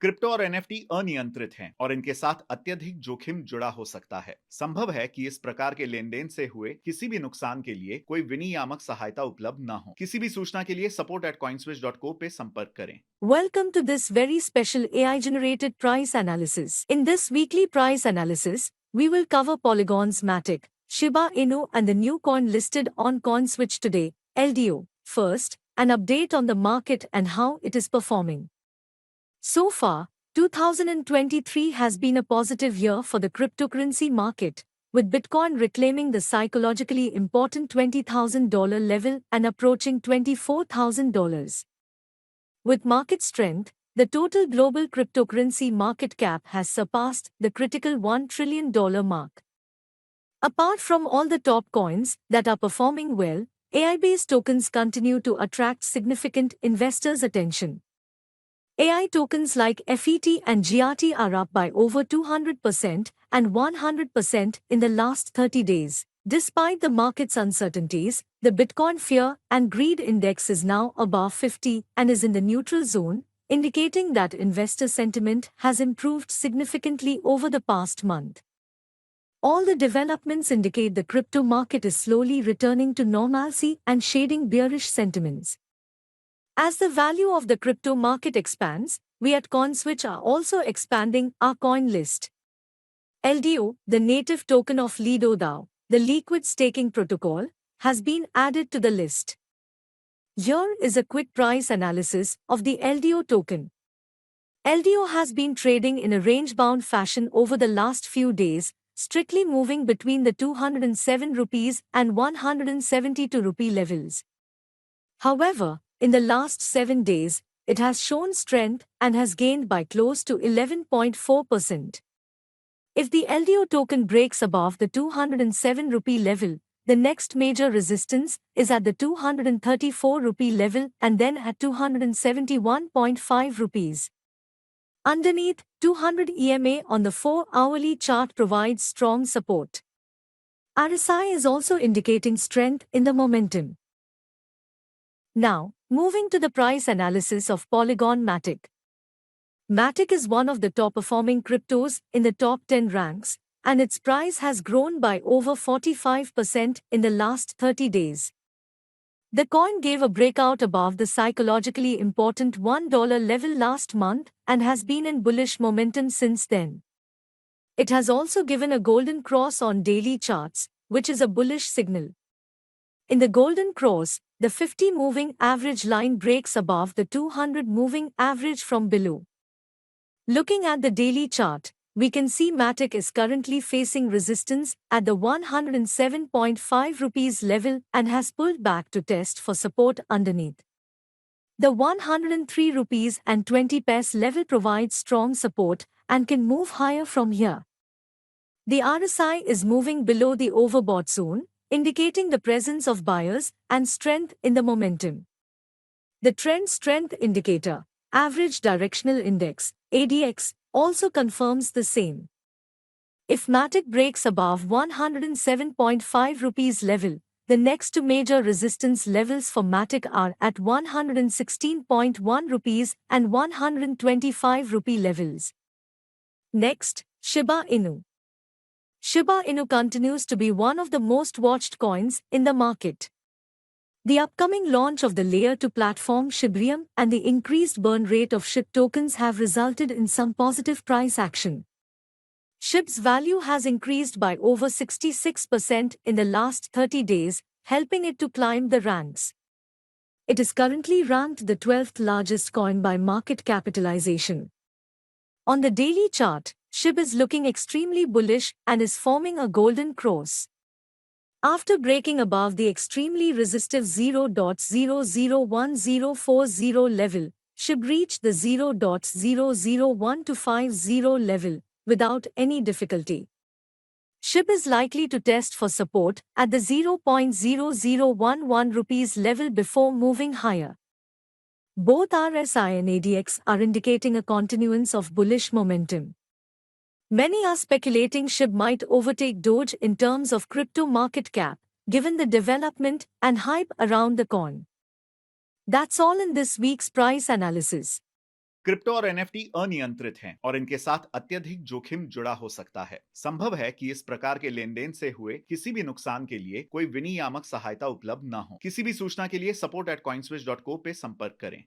Crypto और NFT अनियंत्रित हैं और इनके साथ अत्यधिक जोखिम जुड़ा हो सकता है। संभव है कि इस प्रकार के लेन देन से हुए किसी भी नुकसान के लिए कोई विनियामक सहायता उपलब्ध न हो। किसी भी सूचना के लिए support@coinswitch.co पे संपर्क करें। Welcome to this very special AI-generated price analysis. In this weekly price analysis, we will cover Polygon's MATIC, Shiba Inu and the new coin listed on CoinSwitch today, LDO. First, an update on the market and how it is performing. So far, 2023 has been a positive year for the cryptocurrency market, with Bitcoin reclaiming the psychologically important $20,000 level and approaching $24,000. With market strength, the total global cryptocurrency market cap has surpassed the critical $1 trillion mark. Apart from all the top coins that are performing well, AI-based tokens continue to attract significant investors' attention. AI tokens like FET and GRT are up by over 200% and 100% in the last 30 days. Despite the market's uncertainties, the Bitcoin Fear and Greed Index is now above 50 and is in the neutral zone, indicating that investor sentiment has improved significantly over the past month. All the developments indicate the crypto market is slowly returning to normalcy and shading bearish sentiments. As the value of the crypto market expands, we at CoinSwitch are also expanding our coin list. LDO, the native token of Lido DAO, the liquid staking protocol, has been added to the list. Here is a quick price analysis of the LDO token. LDO has been trading in a range-bound fashion over the last few days, strictly moving between the 207 rupees and 172 rupee levels. However, in the last 7 days, it has shown strength and has gained by close to 11.4%. If the LDO token breaks above the 207 rupee level, the next major resistance is at the 234 rupee level and then at 271.5 rupees. Underneath, 200 EMA on the 4-hourly chart provides strong support. RSI is also indicating strength in the momentum. Now, moving to the price analysis of Polygon MATIC. MATIC is one of the top-performing cryptos in the top 10 ranks, and its price has grown by over 45% in the last 30 days. The coin gave a breakout above the psychologically important $1 level last month and has been in bullish momentum since then. It has also given a golden cross on daily charts, which is a bullish signal. In the golden cross, the 50 moving average line breaks above the 200 moving average from below. Looking at the daily chart, we can see MATIC is currently facing resistance at the 107.5 rupees level and has pulled back to test for support underneath. The 103 rupees and 20 paise level provides strong support and can move higher from here. The RSI is moving below the overbought zone, indicating the presence of buyers and strength in the momentum. The Trend Strength Indicator, Average Directional Index, ADX, also confirms the same. If MATIC breaks above 107.5 rupees level, the next two major resistance levels for MATIC are at 116.1 rupees and 125 rupee levels. Next, Shiba Inu. Shiba Inu continues to be one of the most watched coins in the market. The upcoming launch of the Layer 2 platform SHIB and the increased burn rate of SHIB tokens have resulted in some positive price action. SHIB's value has increased by over 66% in the last 30 days, helping it to climb the ranks. It is currently ranked the 12th largest coin by market capitalization. On the daily chart, SHIB is looking extremely bullish and is forming a golden cross. After breaking above the extremely resistive 0.001040 level, SHIB reached the 0.001250 level without any difficulty. SHIB is likely to test for support at the 0.0011 rupees level before moving higher. Both RSI and ADX are indicating a continuance of bullish momentum. Many are speculating SHIB might overtake Doge in terms of crypto market cap, given the development and hype around the coin. That's all in this week's price analysis. Crypto और NFT अनियंत्रित हैं और इनके साथ अत्यधिक जोखिम जुड़ा हो सकता है। संभव है कि इस प्रकार के लेन देन से हुए किसी भी नुकसान के लिए कोई विनियामक सहायता उपलब्ध न हो। किसी भी सूचना के लिए support@coinswitch.co पे संपर्क करें।